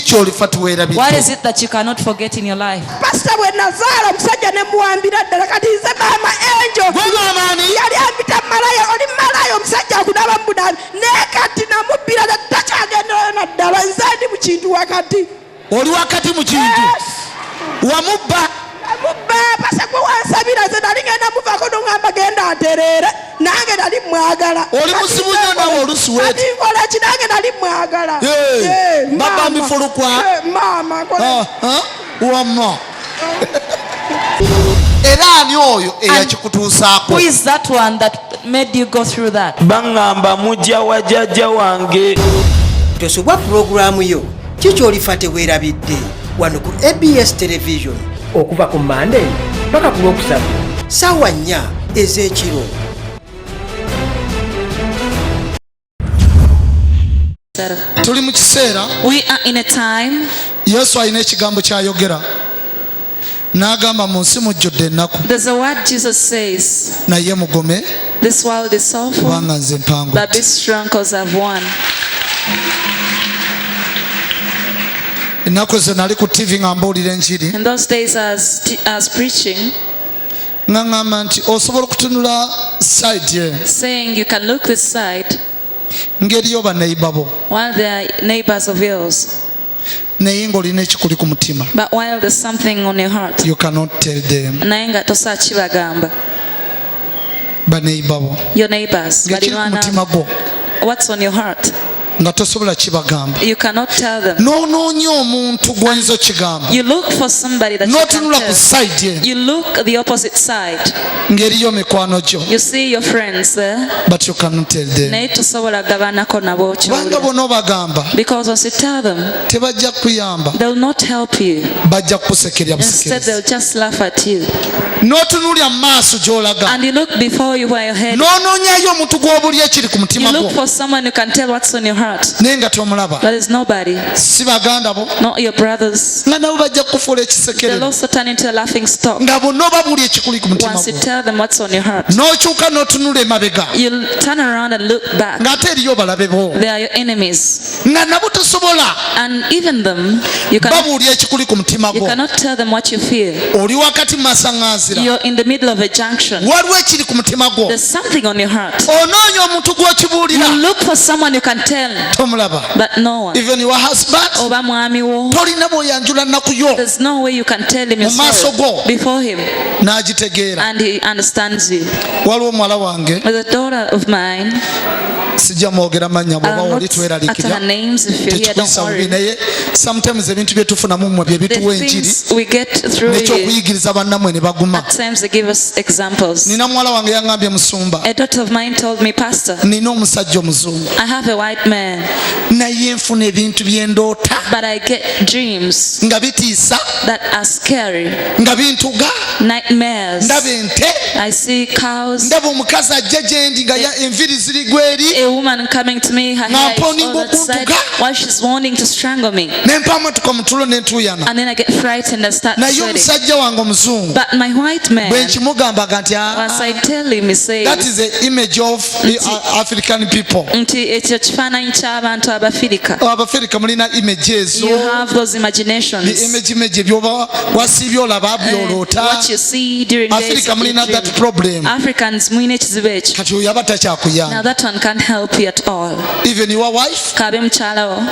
Chicho olifatu weerabidde. What is it that you cannot forget in your life? Pastor bwe nazaala omusajja ne muwambira ddala kati nze maama Enjo yali ambita malaya oli malaya omusajja akunaba mubudabi naye kati namubbira takyagenderayo naddala nze ndi mu kintu wakati. Oli wakati mu kintu wamubba pasa gwe wansabira nze nali ngenda muvaako noŋŋamba genda atereere nange nali mwagala. Oli musibu nnyo nawe oluusi weeti kola ki nange nali mwagala. baba mifulukwa maama wamma era ani oyo eyakikutuusaako? Who is that one that made you go through that? Bangamba mujja wa jjajja wange. Tosubwa pulogulaamu yo kiki olifa teweerabidde wano ku ABS television okuva ku Monday paka ku Lwokusatu ssaawa 4 ez'ekiro. Tuli mu kiseera We are in a time. Yesu alina ekigambo ky'ayogera n'agamba mu nsi mujjudde ennaku There's a word Jesus says. naye mugome This world is sorrowful, kubanga nze mpangu. but be strong because I've won. Ennaku ezo nali ku TV nga mbuulira enjiri In those days, as preaching, nga ŋŋamba nti osobola okutunula side saying you can look this side ng'eriyo banneyiba bo while they are neighbors of yours, naye ng'olina ekikuli ku mutima. but while there's something on your heart, You cannot tell them. naye nga tosobola kibagamba. Banneyiba bo Your neighbors, ng'ekiri ku baliraana, mutima gwo what's on your heart? nga tosobola kibagamba. You cannot tell them. N'onoonya omuntu gw'oyinza okigamba You look for somebody that you can n'otunula ku tell. side ye You look at the opposite side. ng'eriyo mikwano gyo You see your friends there, but you cannot tell them. naye tosobola gabanako nabo Kubanga ky'owulira. bonna obagamba Because once you tell them, tebajja kuyamba, they'll not help you. bajja kukusekerya Instead, they'll busekerezi. just laugh at you. N'otunulya mu maaso gy'olaga And you look before you where you're headed. n'onoonyayo omuntu gw'obulya ekiri ku You mutima look gwo for someone who can tell what's on your heart. naye nga tomulaba. But there's nobody, Si baganda bo not your brothers. nga nabo bajja kukufuula They'll ekisekerero also turn into a laughing stock. nga bonna obabuli ekikuli ku mutima Once you gwo tell them what's on your heart, n'okyuka n'otunula emabega you'll turn around and look back. ng'ate eriyo balabe bo They are your enemies. nga nabo tosobola And even them, you babuulya ekikuli ku mutima gwo. cannot tell them what you feel. Oli wakati mu masaŋŋanzira You're in the middle of a junction. waliwo ekiri ku mutima gwo. There's something on your heart. Onoonya omuntu gw'okibuulira You look for someone you can tell, tomulaba. but no one. Even your husband Oba mwami wo, tolina bw'oyanjula nnaku yo there's no way you can tell him your Mu maaso sorrow go. before him, n'agitegeera. and he understands you. Waliwo muwala wange There's a daughter of mine. sijja mwogera mannya bw'oba I'll oli not utter her tweraliikirira names if you're here. Don't tekikuyisa bubi worry. naye sometimes ebintu bye tufunamu mmwe bye The bituwa enjiri things we get through you, n'ekyokuyigiriza bannammwe ne baguma. at times they give us examples. Nina muwala wange yaŋŋambye musumba A daughter of mine told me, Pastor, nina omusajja omuzungu I have a white man, naye nfuna ebintu bye ndoota but I get dreams nga bitiisa that are scary, nga bintuga. nightmares. Ndaba ente, I see cows, ndaba omukazi ajja gye ndi nga enviri ziri gweri a woman coming to me, her hair is on that side, while she's wanting to strangle me. ne mpamatuka mu tulo ne ntuyana. And then I get frightened and start Naye sweating. omusajja wange omuzungu But my white man, bwe nkimugambaga nti once I tell him, he that says, is the image of African people. nti ekyo kifaananyi ky'abantu abafirika. Abafirika mulina image ezo. You have those The imaginations. image ebyoba wasiibye olaba byoloota. What you see during days Africa of your mulina that dream. problem. Africans mwine ekizibu ekyo. Kati oyo aba Now takyakuyamba. that one can't help you at all. Even your wife Kabe mukyala wo,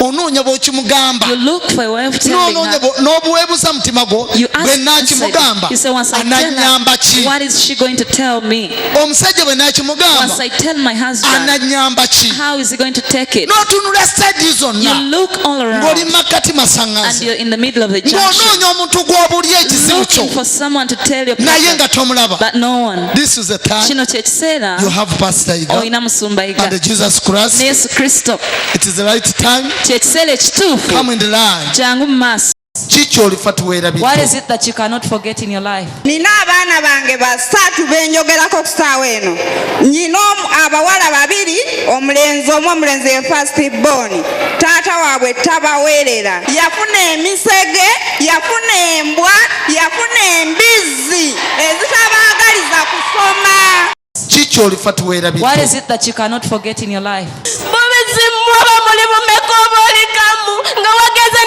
onoonya bw'okimugamba you look for a way of telling n'onoonya her. n'obuweebuza mutima gwo You bwe ask naakimugamba you say, once I tell ananyamba her, ki? what is she going to tell me? Omusajja bwe naakimugamba Once I tell my husband, ananyamba ki? how is he going to take it? N'otunula side You zonna look all ng'oli around makkati and masaŋŋanzi you're in the middle of the junction, ng'onoonya omuntu gw'obulya ekizibu kyo looking for someone to tell your naye problem, nga tomulaba. but no one. This is the time Kino kye kiseera you have Pastor Iga olina musumba Iga and Jesus Christ. ne Yesu Kristo. It is the right time. Kye kiseera ekituufu, Come in the line. jangu mu maaso. Kiki olifa What tuweerabidde? is it that you cannot forget in your life? nina abaana bange basatu benjogerako ku ssaawa eno. Nyina abawala babiri, omulenzi omu, omulenzi ye first born. Taata waabwe tabaweerera. Yafuna emisege, yafuna embwa, yafuna embizi ezitabaagaliza kusoma. Kiki olifa What tuweerabidde? is it that you cannot forget in your life? Mubizimu aba muli mu mekobolikamu nga wageze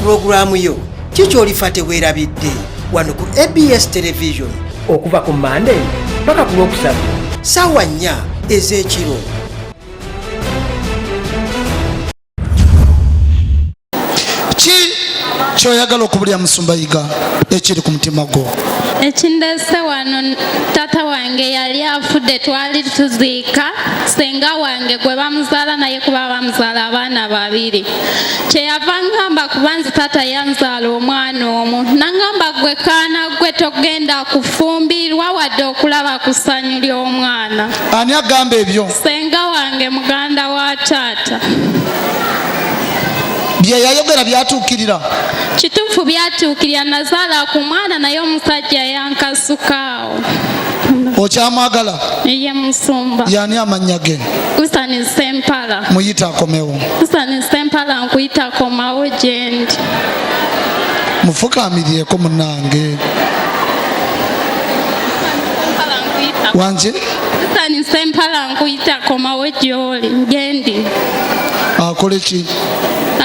pulogulaamu yo kikyolifa teweerabidde wano ku ABS television okuva ku Monday paka ku Lwokusatu ssaawa 4 ez'ekiro. Ki kyoyagala okubulya Musumba Yiga ekiri ku mutima gwo? Ekindese wano tata wange yali afudde twali tuziika senga wange gwe bamuzaala naye kuba bamuzaala abaana babiri. Kyeyava ngamba kuba nze tata yanzaala omwana omu nangamba gwe kaana gwe togenda kufumbirwa wadde okulaba ku ssanyu ly'omwana. Ani agamba ebyo? Senga wange muganda wa taata. Bye yayogera byatuukirira? Kituufu byatuukirira, nazaala ku mwana naye omusajja yankasukaawo. Okyamwagala? Ye Musumba. Yani amannya ge? Kusani Sempala. Muyita akomewo. Kusani Sempala nkuyita akomawo gyendi. Mufukaamiriyeko munnange. Wanje? Kusani Sempala nkuyita akomawo gy'oli gyendi. Akole ki?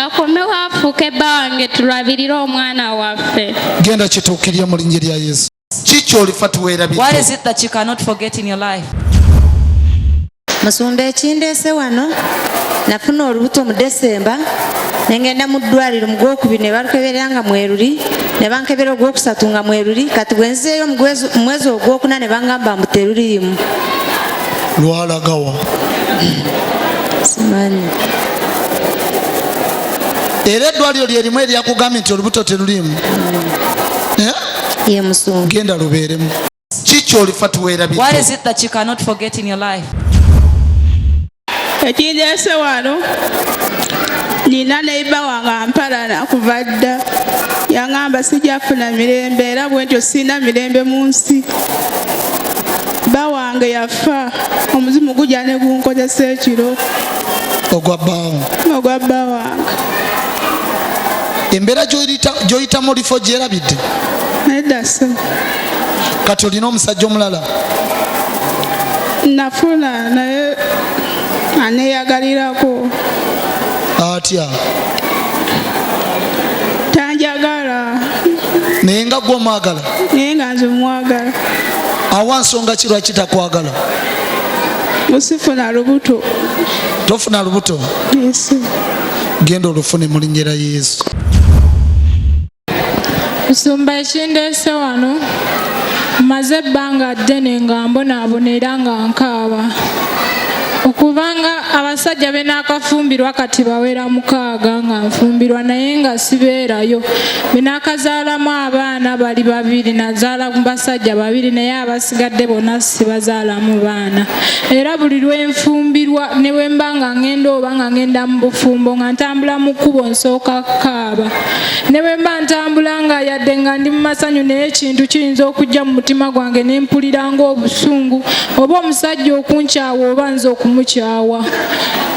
Akomewo afuuke bba wange tulabirire omwana waffe. Genda kituukirye mu linnya lya Yesu. Ki kyolifa tuweerabidde? What is it that you cannot forget in your life? Musumba ekindeese wano nafuna olubuto mu Desemba nengenda mu ddwaliro mu Gwokubiri ne balukeberera nga mweruli ne bankebera Ogwokusatu nga mweruli kati bwe nzizeeyo mu mwezi Ogwokuna ne bangamba mbu teruliimu. Lwalagawa? Simanyi. Era eddwaliro lyerimu eryakugambye nti olubuto teruliimu? Ye Musumba. Genda lubeeremu. Ki kyolifa tuweerabidde? What is it that you cannot forget in your life? Ekindeese wano nina neiba wange ampalana kuva dda yaŋŋamba sijja kufuna mirembe era bwentyo sirina mirembe mu nsi. Bba wange yafa omuzimu gujja ne gunkozesa ekiro. Ogwa bbaawo? Ogwa bba wange. Embeera gy'oyitamu olifo gyerabidde? Nedda sso. Kati olina omusajja omulala? Nafuna naye aneeyagalirako. Atya? Tanjagala. Naye nga gwe omwagala? Naye nga nze omwagala. Awa nsonga ki lwaki takwagala? Musifuna lubuto. Tofuna lubuto? Yes. Genda olufune mu linnya lya Yesu. Musumba ekindeese wano maze ebbanga ddene nga mbonaabona era nga nkaaba okubanga abasajja be naakafumbirwa kati bawera 6 nga nfumbirwa naye nga sibeerayo. Be naakazaalamu abaana bali 2 nazaala mu basajja 2 naye abasigadde bonna sibazaalamu baana. Era buli lwenfumbirwa ne bwe mba nga ngenda oba nga ngenda mu bufumbo nga ntambula mu kkubo nsooka kukaaba. Ne bwe mba ntambula nga yadde nga ndi mu masanyu naye ekintu kiyinza okujja mu mutima gwange ne mpulira ng'obusungu oba omusajja okunkyawa oba nze okumukyawa.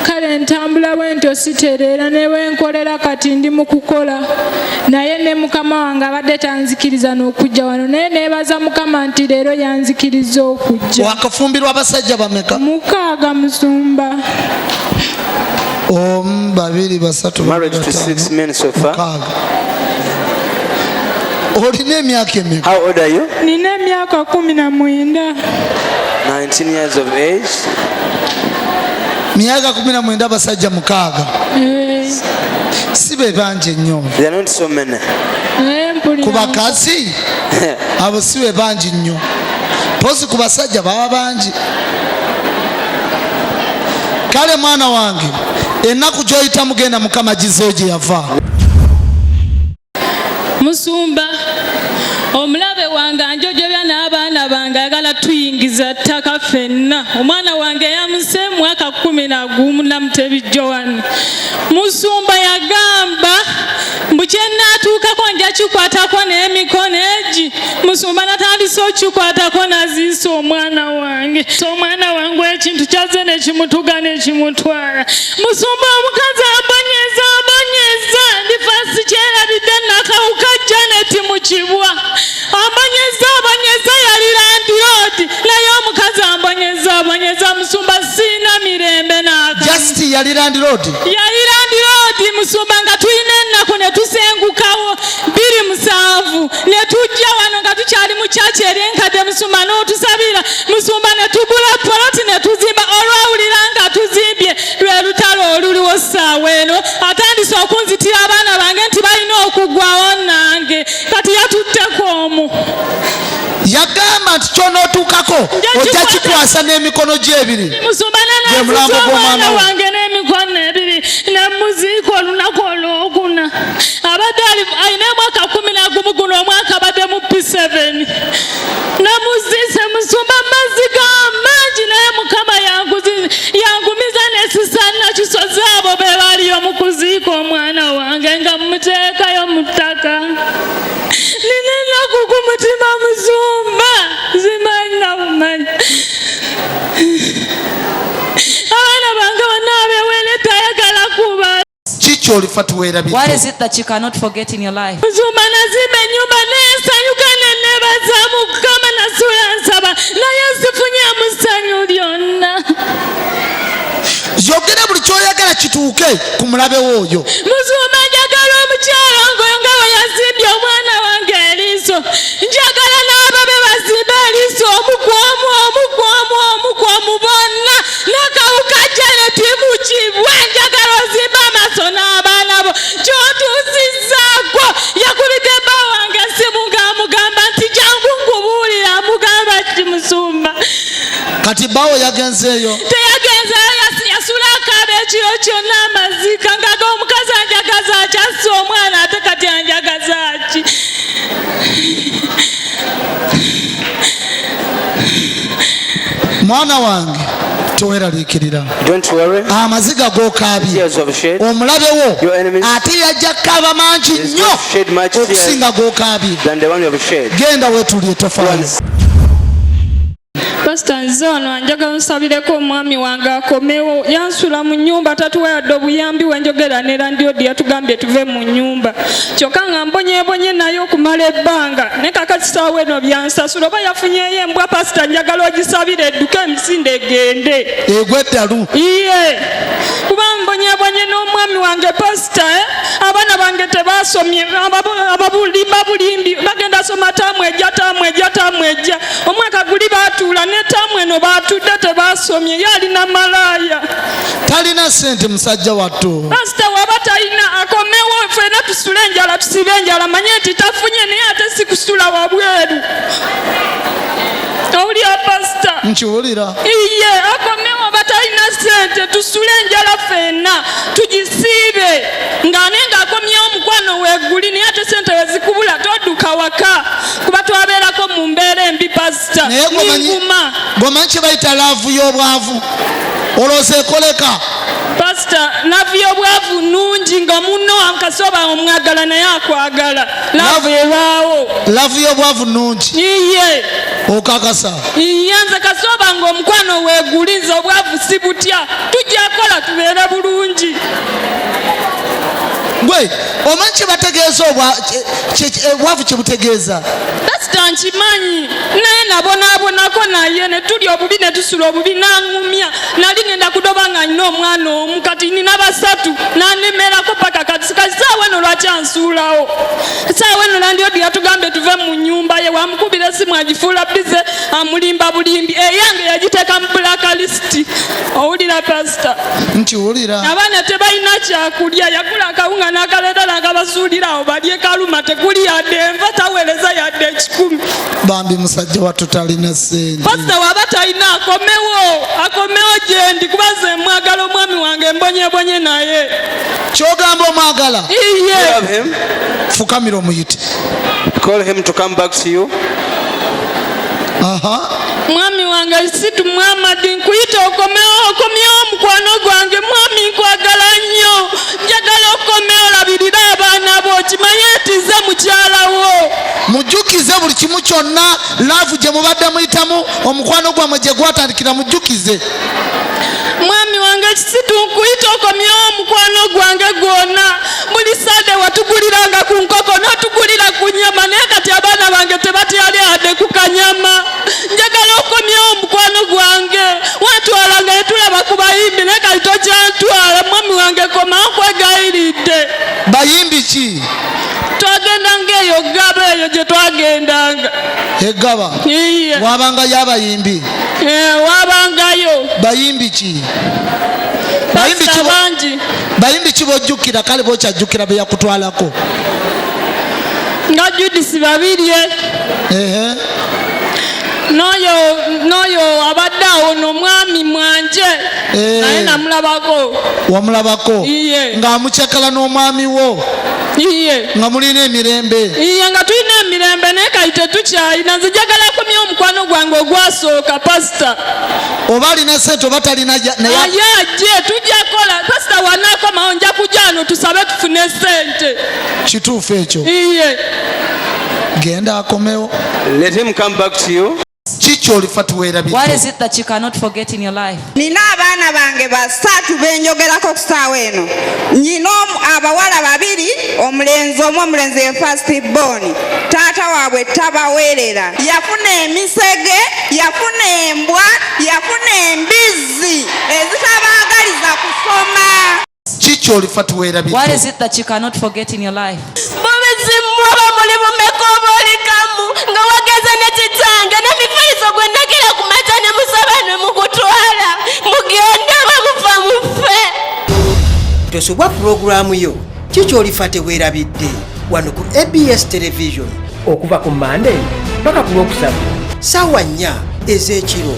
Kale ntambula bwentyo sitereera ne bwe nkolera kati ndi mu kukola naye ne Mukama wange abadde tanzikiriza n'okujja wano naye neebaza Mukama nti leero yanzikiriza okujja. Wakafumbirwa abasajja bameka? 6 Musumba. 1 2 3 Married to 6 men so far. Olina emyaka emeka? How old are you? Nina emyaka 19. 19 years of age. Myaka 19 abasajja 6. Si be bangi nnyo. There are not so many. Ku bakazi abo si be bangi nnyo. Posi ku basajja baba bangi. Kale mwana wange ennaku gy'oyita mugenda Mukama gizeyo gye yava. Musumba omulabe wange anjojobya n'abaana bange ayagala tuyingiza ttaka ffenna. Omwana wange yamuse mwaka 11 namutebijjo wano. Musumba yagamba mbu kyennaatuukako nja kikwatako n'emikono egi. Musumba natandise okikwatako naziisa omwana wange. Omwana wange ekintu kyazze ne kimutuga ne kimutwala. Musumba omukazi abonyeza ndifa sikyerabidde nakawuka Janet Mukibwa. Abonyeza yali landiroodi naye omukazi abonyeza Musumba sina mirembe naaka. Just yali landiroodi? Yali landiroodi Musumba nga tulina ennaku ne tusenguka mwavu ne tujja wano nga tukyali mu kyaki eryenkadde Musumba n'otusabira Musumba ne tugula poloti ne tuzimba olwawulira nga tuzimbye lwe lutalo oluliwo ssaawa eno atandise okunzitira abaana bange nti balina okuggwawo nange kati yatutteko omu yagamba nti kyonootuukako ojja kikwasa n'emikono gye ebiri Musumba mulambo gw'omwana wange n'emikono ebiri ne muziika olunaku olwokuna abadde alina omwaka 11 guno omwaka abadde mu P7 namuziise Musumba mazzi g'amaangi naye Mukama yangumiza nesisana kisozi abo be baliyo mu kuziika omwana wange nga mmuteekayo mu ttaka nina ennaku ku mutima Musumba zimanyi na bumanyi abaana bange bonna abeewere tayagala kuba kiki olifa tuweerabidde. What is it that you cannot forget in your life? Musumba nazimba ennyumba neesanyuka ne neebaza Mukama nasuula nsaba naye sifunye musanyu lyonna. Yogera buli kyoyagala kituuke ku mulabewo oyo. Musumba njagala omukyala ngoyo nga bwe yazimbye omwana wange eriiso njagala n'abo be bazimba eriiso omukwamu bonna n'akawuka Janeti mukibwe njagala ozimba amaaso n'abaana bo kyotuusizzaako yakubidde bba wange simu ng'amugamba nti jangu nkubuulira amugamba ki Musumba kati bbawo yagenzeeyo teyagenzeeyo yasula akaaba ekiro kyonna amaziika ngaga omukazi anjagaza akyassa omwana ate kati anjagaza ki mwana wange toweraliikirira amaziga g'okaabye omulabewo ate yajja kkaaba mangi nnyo okusinga g'okaabye genda weetulye tofaani. Pastor nze wano anjagala nsabireko omwami wange akomewo yansula mu nnyumba tatuwa yadde obuyambi wenjogera ne landiodi yatugambye tuve mu nnyumba kyokka nga mbonyebonye naye okumala ebbanga ne kakati ssaawa eno byansasula oba yafunyeyo embwa pasita njagala ogisabire edduka emisinde egende egwe eddalu iye kuba mbonyebonye n'omwami wange pasita abaana bange tebasomye ababulimba bulimbi bagenda soma taamu ejja omwaka guli baatuula netamu eno batudde tebasomye yalina malaaya talina sente musajja wattu pasita waba talina akomewo fena tusule enjala tusibe enjala manye nti tafunye naye ate si kusula wabweru owulira pasita nkiwulira iye akomewo waba talina sente tusule enjala fena tugisiibe ng'ane ng'akomyewo omukwano weeguli naye ate sente wezikubula todduka waka kuba twabeerako mu mbeera embi pasita ninguma gomanyi kye bayita laavu y'obwavu olowooza ekoleka pasita laavu y'obwavu nungi nga munno wankasoba omwagala naye akwagala laavu ebaawo laavu y'obwavu nungi iye okakasa iye nze kasoba nga omukwano weegulinza obwavu si butya tujja kola tubeere bulungi gwe omanyi kye bategeeza obwavu kye butegeeza pasita nkimanyi naye nabonaabonako naye ne tulya obubi ne tusula obubi n'aŋŋumya nali ngenda kudoba nga nina omwana omu kati nina basatu n'anemerako paka kati saawa eno lwaki ansuulawo saawa eno landiodi yatugambye tuve mu nnyumba ye wamukubira esimu agifuula bize amulimba bulimbi eyange yagiteeka mu bulakalisiti owulira pasita nkiwulira abaana tebalina kyakulya yagula akawunga n'akaleeta n'akabasuulirawo balye kaluma tekuli yadde enva taweereza yadde 10 bambi musajja wattu talina sente pasita waba talina akomewo gyendi kuba ze mwagala omwami wange mbonyebonye naye kyogamba omwagala iye fukamira omuyite call him to come back to you. mwami wange situ Muhammadi nkuyita okomyewo omukwano gwange mwami nkwagala nnyo njagala okomewo labirira abaana bo kimanye nti ze mukyalawo mujjukize buli kimu kyonna laavu gye mubadde muyitamu omukwano gwammwe gye gwatandikira mujjukize mwami wange kisitu nkuyita okomyewo omukwano gwange gwonna buli sade watuguliranga ku nkoko n'otugulira ku nyama naye kati abaana bange tebatyali adde ku kanyama njagala okomyewo omukwano gwange watwalanga netulaba ku bayimbi naye kati tokyantwala mwami wange komawo nkwegayiridde bayimbi ki twagenda ng'eyo gaba egaba wabangayo abayimbi wabangayo bayimbi ki bayimbi ki bojjukira kale bokyajjukira be yakutwalako nga Judisi Babirye n'oyo abadde awo n'omwami Mwanje naye namulabako. Wamulabako ng'amukyakala n'omwami wo nga mulina emirembe nga tulina emirembe naye kati tetukyalina. Nzijagala kumya omukwano gwange ogwasooka pasita oba alina sente oba talina naye ajje tujja kola pasita wanaakomawo nja kujja wano tusabe tufune sente. Kituufu ekyo genda akomewo. Let him come back to you. What is it that you cannot forget in your life? Nina abaana bange basatu benjogerako ku ssaawa eno. Nyina abawala babiri, omulenzi omu omulenzi ye first born. Taata waabwe tabaweerera. Yafuna emisege, yafuna embwa, yafuna embizi ezitabaagaliza kusoma. What is it that you cannot forget in your life? nga wageza nekitange nemifaliso gwendagera kumata ne musaba ne mukutwala mugende bamufa mufe. Tosobwa pulogulaamu yo kikyolifa teweerabidde wano ku ABS television okuva ku Monday paka ku Lwokusatu ssaawa 4 ez'ekiro.